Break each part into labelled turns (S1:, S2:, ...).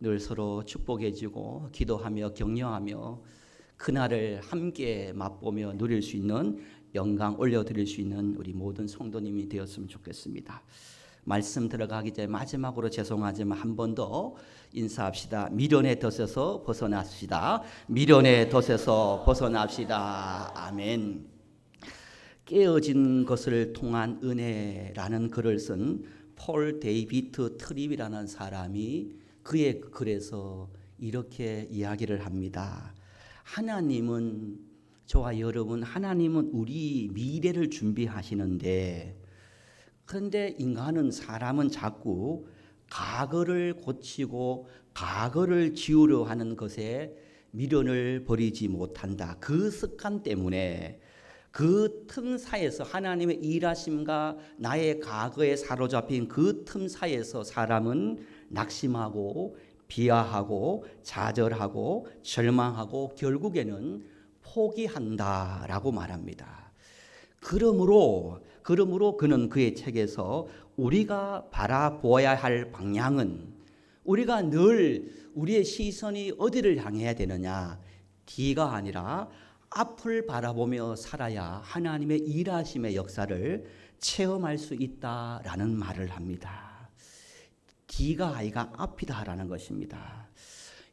S1: 늘 서로 축복해주고 기도하며 격려하며 그날을 함께 맛보며 누릴 수 있는 영광 올려드릴 수 있는 우리 모든 성도님이 되었으면 좋겠습니다. 말씀 들어가기 전에 마지막으로 죄송하지만 한 번 더 인사합시다. 미련의 덫에서 벗어납시다. 미련의 덫에서 벗어납시다. 아멘. 깨어진 것을 통한 은혜라는 글을 쓴 폴 데이비트 트립이라는 사람이 그의 글에서 이렇게 이야기를 합니다. 하나님은, 저와 여러분, 하나님은 우리 미래를 준비하시는데, 그런데 사람은 자꾸 과거를 고치고 과거를 지우려 하는 것에 미련을 버리지 못한다. 그 습관 때문에 그 틈 사이에서 하나님의 일하심과 나의 과거에 사로잡힌 그 틈 사이에서 사람은 낙심하고 비하하고 좌절하고 절망하고 결국에는 포기한다라고 말합니다. 그러므로 그는 그의 책에서 우리가 바라보아야 할 방향은, 우리가 늘 우리의 시선이 어디를 향해야 되느냐, 뒤가 아니라 앞을 바라보며 살아야 하나님의 일하심의 역사를 체험할 수 있다라는 말을 합니다. 뒤가 아니라 앞이다라는 것입니다.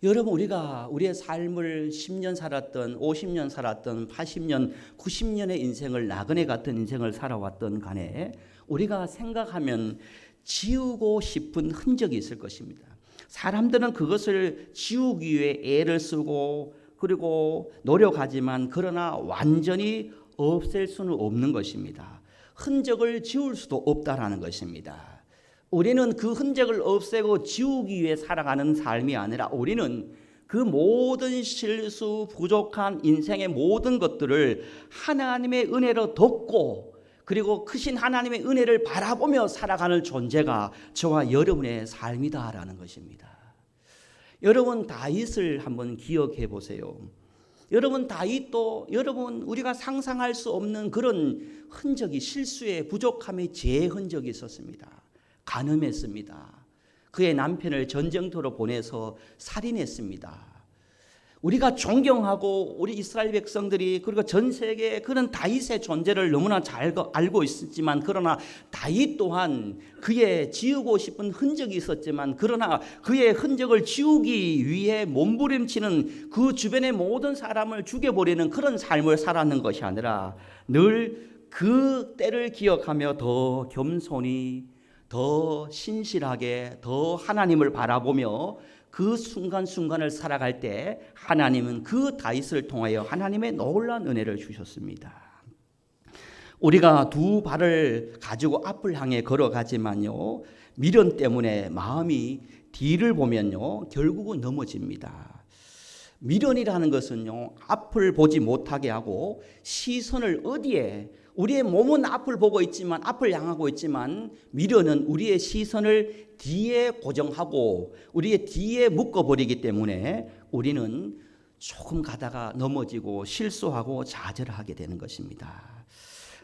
S1: 여러분, 우리가 우리의 삶을 10년 살았던 50년 살았던 80년 90년의 인생을, 나그네 같은 인생을 살아왔던 간에 우리가 생각하면 지우고 싶은 흔적이 있을 것입니다. 사람들은 그것을 지우기 위해 애를 쓰고 그리고 노력하지만 그러나 완전히 없앨 수는 없는 것입니다. 흔적을 지울 수도 없다라는 것입니다. 우리는 그 흔적을 없애고 지우기 위해 살아가는 삶이 아니라 우리는 그 모든 실수, 부족한 인생의 모든 것들을 하나님의 은혜로 덮고 그리고 크신 하나님의 은혜를 바라보며 살아가는 존재가 저와 여러분의 삶이다라는 것입니다. 여러분, 다윗을 한번 기억해 보세요. 여러분, 다윗도 우리가 상상할 수 없는 그런 흔적이, 실수의 부족함의 죄의 흔적이 있었습니다. 간음했습니다. 그의 남편을 전쟁터로 보내서 살인했습니다. 우리가 존경하고 우리 이스라엘 백성들이 그리고 전 세계에 그런 다윗의 존재를 너무나 잘 알고 있었지만, 그러나 다윗 또한 그의 지우고 싶은 흔적이 있었지만, 그러나 그의 흔적을 지우기 위해 몸부림치는 그 주변의 모든 사람을 죽여버리는 그런 삶을 살았는 것이 아니라 늘 그 때를 기억하며 더 겸손히, 더 신실하게, 더 하나님을 바라보며 그 순간순간을 살아갈 때 하나님은 그 다윗을 통하여 하나님의 놀라운 은혜를 주셨습니다. 우리가 두 발을 가지고 앞을 향해 걸어가지만요, 미련 때문에 마음이 뒤를 보면요 결국은 넘어집니다. 미련이라는 것은요 앞을 보지 못하게 하고 시선을 어디에, 우리의 몸은 앞을 보고 있지만, 앞을 향하고 있지만, 미련은 우리의 시선을 뒤에 고정하고 우리의 뒤에 묶어버리기 때문에 우리는 조금 가다가 넘어지고 실수하고 좌절하게 되는 것입니다.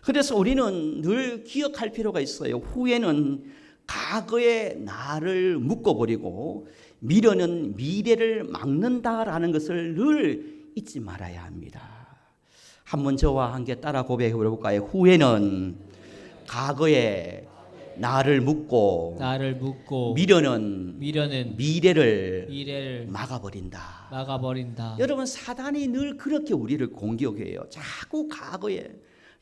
S1: 그래서 우리는 늘 기억할 필요가 있어요. 후회는 과거의 나를 묶어버리고 미련은 미래를 막는다라는 것을 늘 잊지 말아야 합니다. 한번 저와 함께 따라 고백해 볼까요? 후회는 과거에 나를 묶고 미련은 미래를 막아버린다. 여러분, 사단이 늘 그렇게 우리를 공격해요. 자꾸 과거에,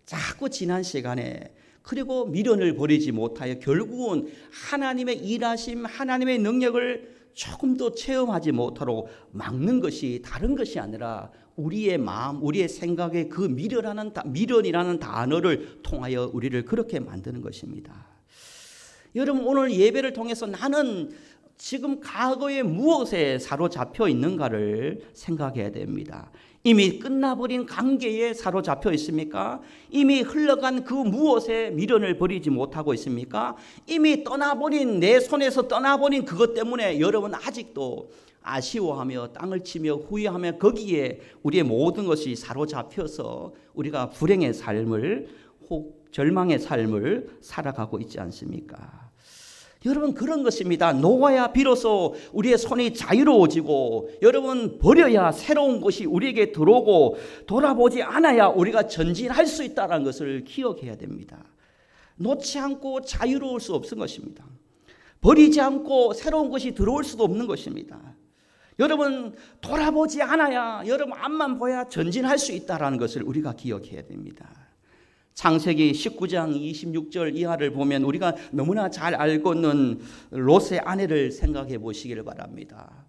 S1: 자꾸 지난 시간에, 그리고 미련을 버리지 못하여 결국은 하나님의 일하심, 하나님의 능력을 조금 더 체험하지 못하도록 막는 것이 다른 것이 아니라 우리의 마음, 우리의 생각에 그 미련이라는 단어를 통하여 우리를 그렇게 만드는 것입니다. 여러분, 오늘 예배를 통해서 나는 지금 과거에 무엇에 사로잡혀 있는가를 생각해야 됩니다. 이미 끝나버린 관계에 사로잡혀 있습니까? 이미 흘러간 그 무엇에 미련을 버리지 못하고 있습니까? 이미 떠나버린, 내 손에서 떠나버린 그것 때문에 여러분 아직도 아쉬워하며 땅을 치며 후회하며 거기에 우리의 모든 것이 사로잡혀서 우리가 불행의 삶을, 혹 절망의 삶을 살아가고 있지 않습니까? 여러분, 그런 것입니다. 놓아야 비로소 우리의 손이 자유로워지고, 여러분, 버려야 새로운 것이 우리에게 들어오고, 돌아보지 않아야 우리가 전진할 수 있다는 것을 기억해야 됩니다. 놓지 않고 자유로울 수 없는 것입니다. 버리지 않고 새로운 것이 들어올 수도 없는 것입니다. 여러분, 돌아보지 않아야, 여러분 앞만 보야 전진할 수 있다는 것을 우리가 기억해야 됩니다. 창세기 19장 26절 이하를 보면 우리가 너무나 잘 알고 있는 롯의 아내를 생각해 보시기를 바랍니다.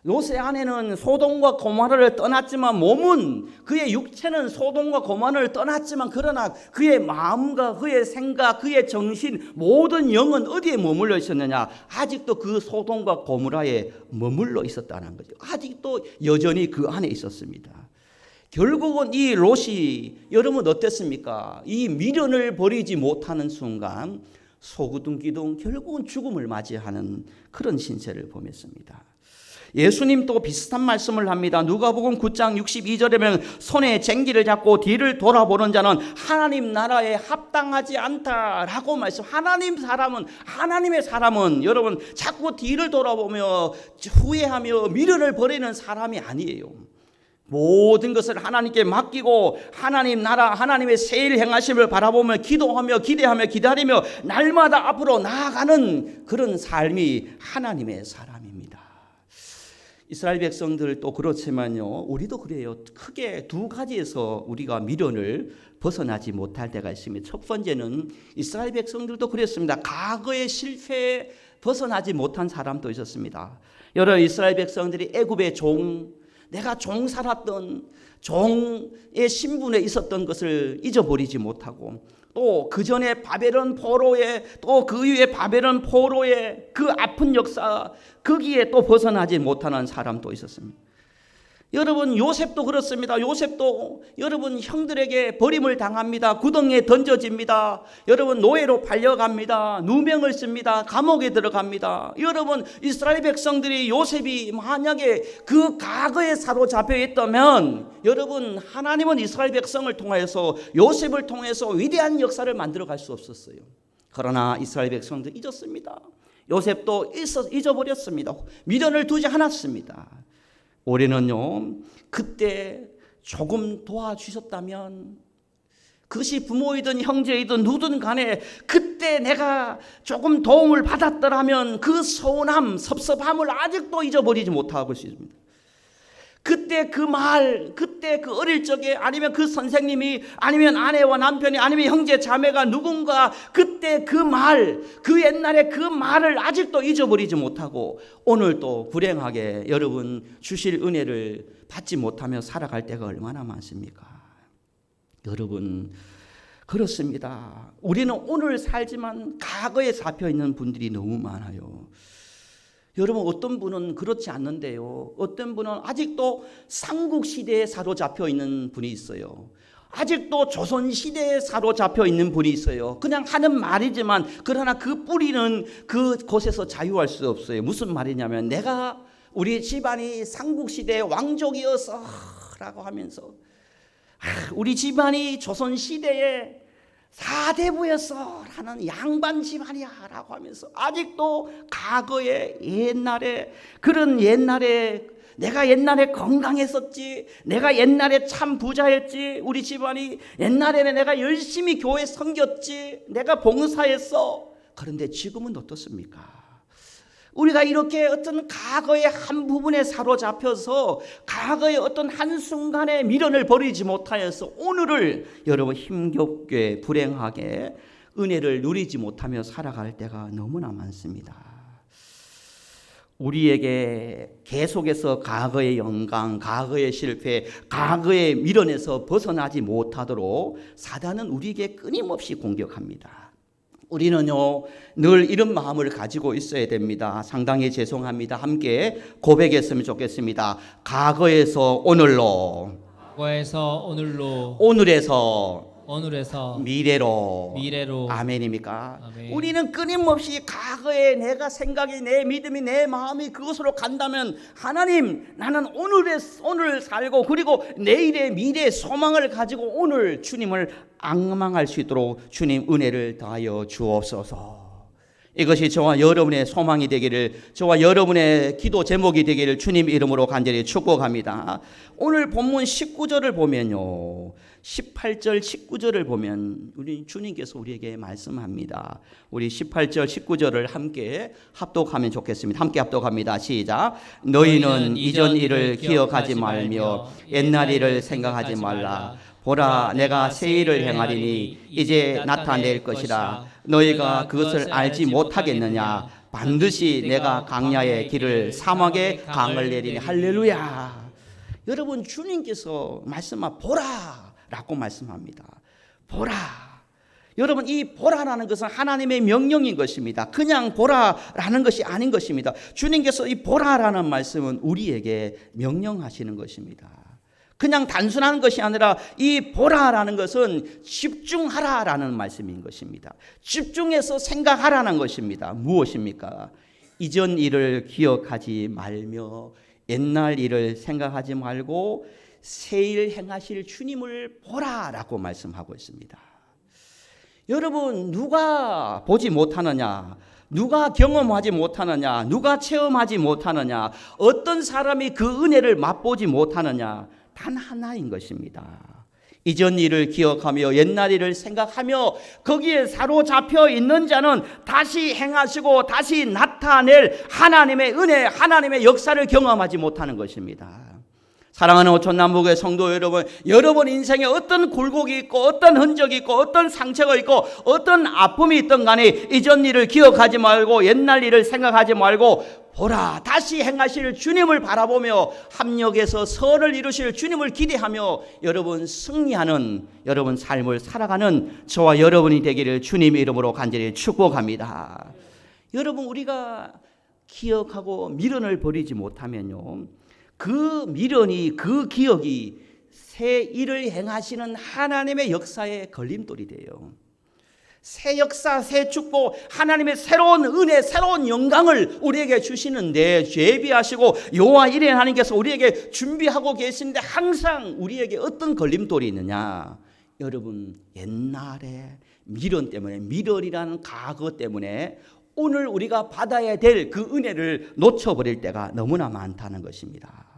S1: 롯의 아내는 소돔과 고모라를 떠났지만, 몸은, 그의 육체는 소돔과 고모라를 떠났지만, 그러나 그의 마음과 그의 생각, 그의 정신, 모든 영은 어디에 머물러 있었느냐? 아직도 그 소돔과 고모라에 머물러 있었다는 거죠. 아직도 여전히 그 안에 있었습니다. 결국은 이 롯이, 여러분 어땠습니까? 이 미련을 버리지 못하는 순간 소구둥기둥 결국은 죽음을 맞이하는 그런 신세를 보냈습니다. 예수님도 비슷한 말씀을 합니다. 누가복음 9장 62절에 보면 손에 쟁기를 잡고 뒤를 돌아보는 자는 하나님 나라에 합당하지 않다라고 말씀. 하나님의 사람은 여러분 자꾸 뒤를 돌아보며 후회하며 미련을 버리는 사람이 아니에요. 모든 것을 하나님께 맡기고 하나님 나라, 하나님의 새 일 행하심을 바라보며 기도하며 기대하며 기다리며 날마다 앞으로 나아가는 그런 삶이 하나님의 사람입니다. 이스라엘 백성들도 그렇지만요, 우리도 그래요. 크게 두 가지에서 우리가 미련을 벗어나지 못할 때가 있습니다. 첫 번째는 이스라엘 백성들도 그랬습니다. 과거의 실패에 벗어나지 못한 사람도 있었습니다. 여러 이스라엘 백성들이 애굽의 내가 종 살았던 종의 신분에 있었던 것을 잊어버리지 못하고, 또 그 전에 바벨론 포로에, 또 그 이후에 바벨론 포로의 그 아픈 역사, 거기에 또 벗어나지 못하는 사람도 있었습니다. 여러분, 요셉도 그렇습니다. 요셉도 여러분 형들에게 버림을 당합니다. 구덩이에 던져집니다. 여러분, 노예로 팔려갑니다. 누명을 씁니다. 감옥에 들어갑니다. 여러분, 이스라엘 백성들이 요셉이 만약에 그 과거에 사로잡혀 있다면, 여러분, 하나님은 이스라엘 백성을 통해서, 요셉을 통해서 위대한 역사를 만들어 갈 수 없었어요. 그러나 이스라엘 백성들 잊었습니다. 요셉도 잊어버렸습니다. 미련을 두지 않았습니다. 올해는요, 그때 조금 도와주셨다면, 그것이 부모이든 형제이든 누든 간에 그때 내가 조금 도움을 받았더라면 그 서운함, 섭섭함을 아직도 잊어버리지 못하고 있습니다. 그때 그 말, 그때 그 어릴 적에, 아니면 그 선생님이, 아니면 아내와 남편이, 아니면 형제 자매가 누군가 그때 그 말, 그 옛날에 그 말을 아직도 잊어버리지 못하고 오늘도 불행하게 여러분 주실 은혜를 받지 못하며 살아갈 때가 얼마나 많습니까? 여러분, 그렇습니다. 우리는 오늘 살지만 과거에 잡혀 있는 분들이 너무 많아요. 여러분, 어떤 분은 그렇지 않는데요, 어떤 분은 아직도 삼국시대에 사로잡혀 있는 분이 있어요. 아직도 조선시대에 사로잡혀 있는 분이 있어요. 그냥 하는 말이지만 그러나 그 뿌리는 그곳에서 자유할 수 없어요. 무슨 말이냐면, 내가 우리 집안이 삼국시대의 왕족이어서 라고 하면서, 우리 집안이 조선시대에 사대부였어 라는 양반 집안이야 라고 하면서 아직도 과거에 옛날에, 그런 옛날에 내가 옛날에 건강했었지, 내가 옛날에 참 부자였지, 우리 집안이 옛날에는 내가 열심히 교회 섬겼지, 내가 봉사했어. 그런데 지금은 어떻습니까? 우리가 이렇게 어떤 과거의 한 부분에 사로잡혀서 과거의 어떤 한순간에 미련을 버리지 못하여서 오늘을 여러분 힘겹게 불행하게 은혜를 누리지 못하며 살아갈 때가 너무나 많습니다. 우리에게 계속해서 과거의 영광, 과거의 실패, 과거의 미련에서 벗어나지 못하도록 사단은 우리에게 끊임없이 공격합니다. 우리는요, 늘 이런 마음을 가지고 있어야 됩니다. 상당히 죄송합니다. 함께 고백했으면 좋겠습니다. 과거에서 오늘로, 오늘에서 미래로. 아멘입니까?
S2: 아멘.
S1: 우리는 끊임없이 과거에 내가 생각이, 내 믿음이, 내 마음이 그것으로 간다면, 하나님, 나는 오늘 살고, 그리고 내일의 미래의 소망을 가지고 오늘 주님을 앙망할 수 있도록 주님 은혜를 다하여 주옵소서. 이것이 저와 여러분의 소망이 되기를, 저와 여러분의 기도 제목이 되기를 주님 이름으로 간절히 축복합니다. 오늘 본문 19절을 보면요, 18절 19절을 보면 우리 주님께서 우리에게 말씀합니다. 우리 18절 19절을 함께 합독하면 좋겠습니다. 함께 합독합니다. 시작. 너희는 이전 일을 기억하지 말며 옛날 일을 생각하지 말라. 보라, 내가 새 일을 행하리니 이제 나타낼 것이라. 너희가 그것을 알지 못하겠느냐? 반드시 내가 강야의 길을 사막에 강을 내리니. 할렐루야. 여러분, 주님께서 보라 라고 말씀합니다. 보라. 여러분, 이 보라라는 것은 하나님의 명령인 것입니다. 그냥 보라라는 것이 아닌 것입니다. 주님께서 이 보라라는 말씀은 우리에게 명령하시는 것입니다. 그냥 단순한 것이 아니라 이 보라라는 것은 집중하라라는 말씀인 것입니다. 집중해서 생각하라는 것입니다. 무엇입니까? 이전 일을 기억하지 말며 옛날 일을 생각하지 말고 새 일 행하실 주님을 보라라고 말씀하고 있습니다. 여러분, 누가 보지 못하느냐? 누가 경험하지 못하느냐? 누가 체험하지 못하느냐? 어떤 사람이 그 은혜를 맛보지 못하느냐? 단 하나인 것입니다. 이전 일을 기억하며 옛날 일을 생각하며 거기에 사로잡혀 있는 자는 다시 행하시고 다시 나타낼 하나님의 은혜, 하나님의 역사를 경험하지 못하는 것입니다. 사랑하는 오촌남북의 성도 여러분, 여러분 인생에 어떤 굴곡이 있고 어떤 흔적이 있고 어떤 상처가 있고 어떤 아픔이 있든 간에 이전 일을 기억하지 말고 옛날 일을 생각하지 말고 보라, 다시 행하실 주님을 바라보며 합력해서 선을 이루실 주님을 기대하며 여러분 승리하는 여러분 삶을 살아가는 저와 여러분이 되기를 주님의 이름으로 간절히 축복합니다. 여러분, 우리가 기억하고 미련을 버리지 못하면요, 그 미련이, 그 기억이 새 일을 행하시는 하나님의 역사에 걸림돌이 돼요. 새 역사, 새 축복, 하나님의 새로운 은혜, 새로운 영광을 우리에게 주시는데 예비하시고 여호와 이레 하나님께서 우리에게 준비하고 계신데 항상 우리에게 어떤 걸림돌이 있느냐? 여러분, 옛날에 미련 때문에, 미련이라는 과거 때문에 오늘 우리가 받아야 될 그 은혜를 놓쳐버릴 때가 너무나 많다는 것입니다.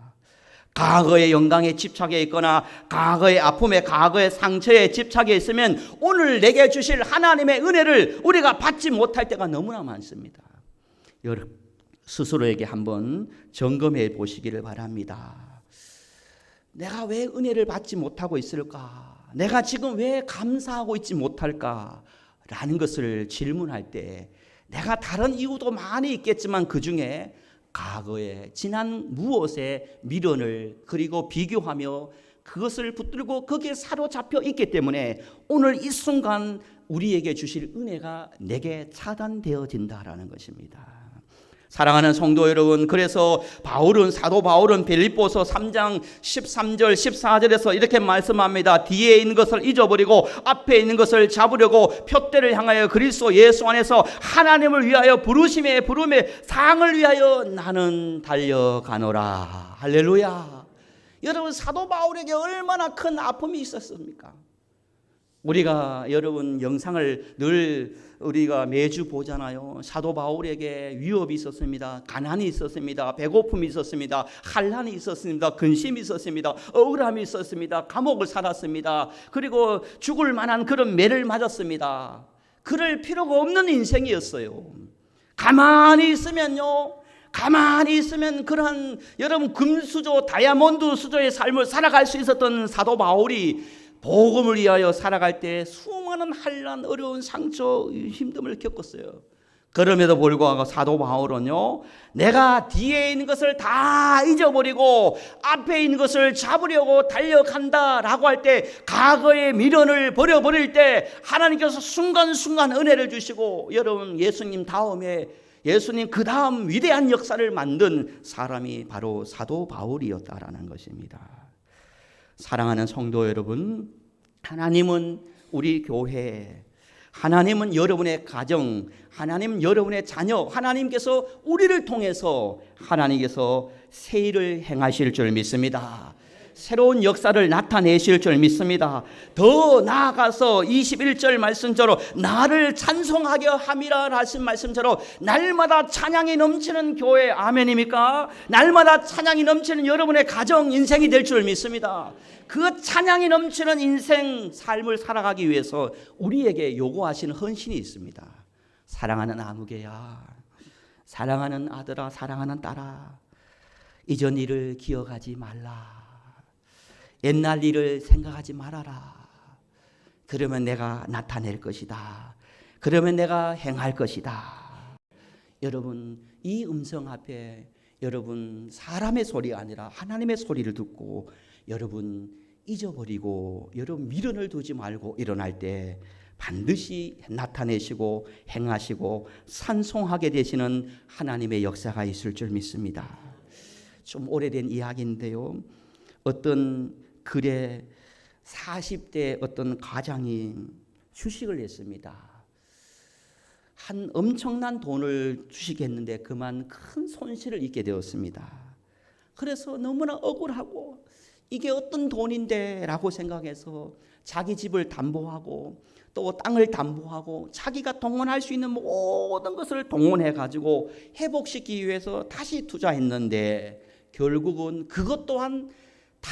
S1: 과거의 영광에 집착해 있거나 과거의 아픔에, 과거의 상처에 집착해 있으면 오늘 내게 주실 하나님의 은혜를 우리가 받지 못할 때가 너무나 많습니다. 여러분, 스스로에게 한번 점검해 보시기를 바랍니다. 내가 왜 은혜를 받지 못하고 있을까? 내가 지금 왜 감사하고 있지 못할까? 라는 것을 질문할 때 내가 다른 이유도 많이 있겠지만 그 중에 과거에 지난 무엇에 미련을 그리고 비교하며 그것을 붙들고 거기에 사로잡혀 있기 때문에 오늘 이 순간 우리에게 주실 은혜가 내게 차단되어진다라는 것입니다. 사랑하는 성도 여러분, 그래서 사도 바울은 빌립보서 3장 13절 14절에서 이렇게 말씀합니다. 뒤에 있는 것을 잊어버리고 앞에 있는 것을 잡으려고 표대를 향하여 그리스도 예수 안에서 하나님을 위하여 부르심의 상을 위하여 나는 달려가노라. 할렐루야. 여러분, 사도 바울에게 얼마나 큰 아픔이 있었습니까? 우리가 여러분 영상을 늘 우리가 매주 보잖아요. 사도 바울에게 위협이 있었습니다. 가난이 있었습니다. 배고픔이 있었습니다. 환난이 있었습니다. 근심이 있었습니다. 억울함이 있었습니다. 감옥을 살았습니다. 그리고 죽을 만한 그런 매를 맞았습니다. 그럴 필요가 없는 인생이었어요. 가만히 있으면 그러한 여러분 금수저, 다이아몬드 수저의 삶을 살아갈 수 있었던 사도 바울이 복음을 위하여 살아갈 때 수많은 환난, 어려운 상처, 힘듦을 겪었어요. 그럼에도 불구하고 사도 바울은요, 내가 뒤에 있는 것을 다 잊어버리고 앞에 있는 것을 잡으려고 달려간다라고 할 때, 과거의 미련을 버려버릴 때 하나님께서 순간순간 은혜를 주시고, 여러분 예수님 그 다음 위대한 역사를 만든 사람이 바로 사도 바울이었다라는 것입니다. 사랑하는 성도 여러분, 하나님은 우리 교회, 하나님은 여러분의 가정, 하나님은 여러분의 자녀, 하나님께서 우리를 통해서 하나님께서 새 일을 행하실 줄 믿습니다. 새로운 역사를 나타내실 줄 믿습니다. 더 나아가서 21절 말씀대로 나를 찬송하게 함이라 하신 말씀대로 날마다 찬양이 넘치는 교회, 아멘입니까? 날마다 찬양이 넘치는 여러분의 가정, 인생이 될 줄 믿습니다. 그 찬양이 넘치는 인생 삶을 살아가기 위해서 우리에게 요구하시는 헌신이 있습니다. 사랑하는 아무개야, 사랑하는 아들아, 사랑하는 딸아, 이전 일을 기억하지 말라. 옛날 일을 생각하지 말아라. 그러면 내가 나타낼 것이다. 그러면 내가 행할 것이다. 여러분, 이 음성 앞에 여러분 사람의 소리가 아니라 하나님의 소리를 듣고 여러분 잊어버리고 여러분 미련을 두지 말고 일어날 때 반드시 나타내시고 행하시고 산송하게 되시는 하나님의 역사가 있을 줄 믿습니다. 좀 오래된 이야기인데요. 어떤 글에 40대 어떤 가장이 주식을 했습니다. 한 엄청난 돈을 주식했는데 그만 큰 손실을 입게 되었습니다. 그래서 너무나 억울하고 이게 어떤 돈인데 라고 생각해서 자기 집을 담보하고 또 땅을 담보하고 자기가 동원할 수 있는 모든 것을 동원해 가지고 회복시키기 위해서 다시 투자했는데 결국은 그것 또한 다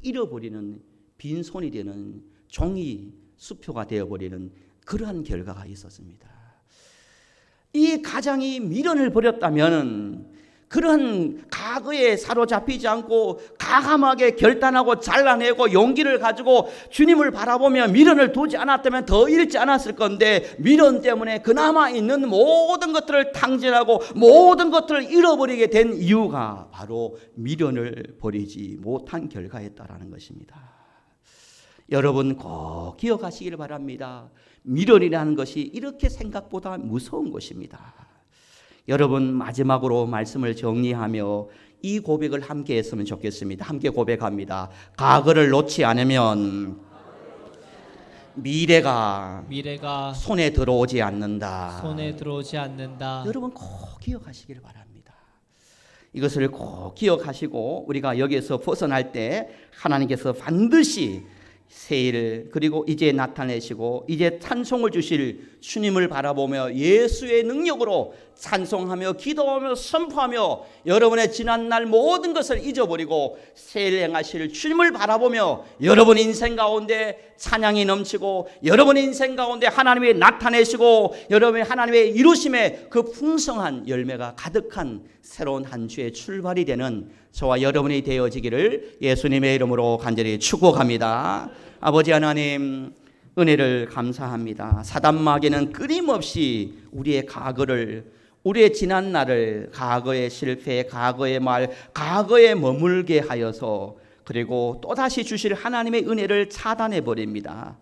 S1: 잃어버리는 빈손이 되는 종이 수표가 되어버리는 그러한 결과가 있었습니다. 이 가장이 미련을 버렸다면 그런 과거에 사로잡히지 않고 가감하게 결단하고 잘라내고 용기를 가지고 주님을 바라보며 미련을 두지 않았다면 더 잃지 않았을 건데 미련 때문에 그나마 있는 모든 것들을 탕진하고 모든 것들을 잃어버리게 된 이유가 바로 미련을 버리지 못한 결과였다라는 것입니다. 여러분 꼭 기억하시길 바랍니다. 미련이라는 것이 이렇게 생각보다 무서운 것입니다. 여러분 마지막으로 말씀을 정리하며 이 고백을 함께 했으면 좋겠습니다. 함께 고백합니다. 과거를 놓지 않으면 미래가 손에 들어오지 않는다. 여러분 꼭 기억하시길 바랍니다. 이것을 꼭 기억하시고 우리가 여기에서 벗어날 때 하나님께서 반드시 새일 그리고 이제 나타내시고 이제 찬송을 주실 주님을 바라보며 예수의 능력으로 찬송하며 기도하며 선포하며 여러분의 지난날 모든 것을 잊어버리고 새일 행하실 주님을 바라보며 여러분 인생 가운데 찬양이 넘치고 여러분 인생 가운데 하나님이 나타내시고 여러분의 하나님의 이루심의 그 풍성한 열매가 가득한 새로운 한 주의 출발이 되는 저와 여러분이 되어지기를 예수님의 이름으로 간절히 축복합니다. 아버지 하나님 은혜를 감사합니다. 사단마귀는 끊임없이 우리의 과거를 우리의 지난 날을 과거의 실패, 과거의 말, 과거에 머물게 하여서 그리고 또다시 주실 하나님의 은혜를 차단해 버립니다.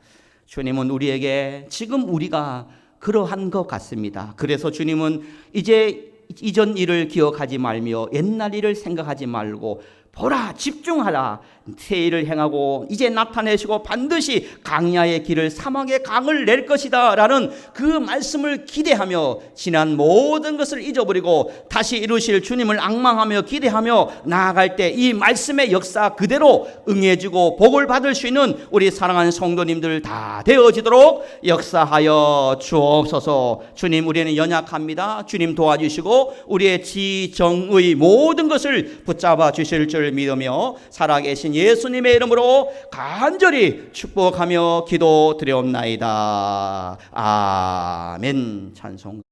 S1: 주님은 우리에게 지금 우리가 그러한 것 같습니다. 그래서 주님은 이제 이전 일을 기억하지 말며 옛날 일을 생각하지 말고 보라 집중하라 새 일을 행하고 이제 나타내시고 반드시 강야의 길을 사막의 강을 낼 것이다 라는 그 말씀을 기대하며 지난 모든 것을 잊어버리고 다시 이루실 주님을 앙망하며 기대하며 나아갈 때 이 말씀의 역사 그대로 응해지고 복을 받을 수 있는 우리 사랑하는 성도님들 다 되어지도록 역사하여 주옵소서. 주님 우리는 연약합니다. 주님 도와주시고 우리의 지정의 모든 것을 붙잡아 주실 줄 믿으며 살아계신 예수님의 이름으로 간절히 축복하며 기도드리옵나이다. 아멘. 찬송.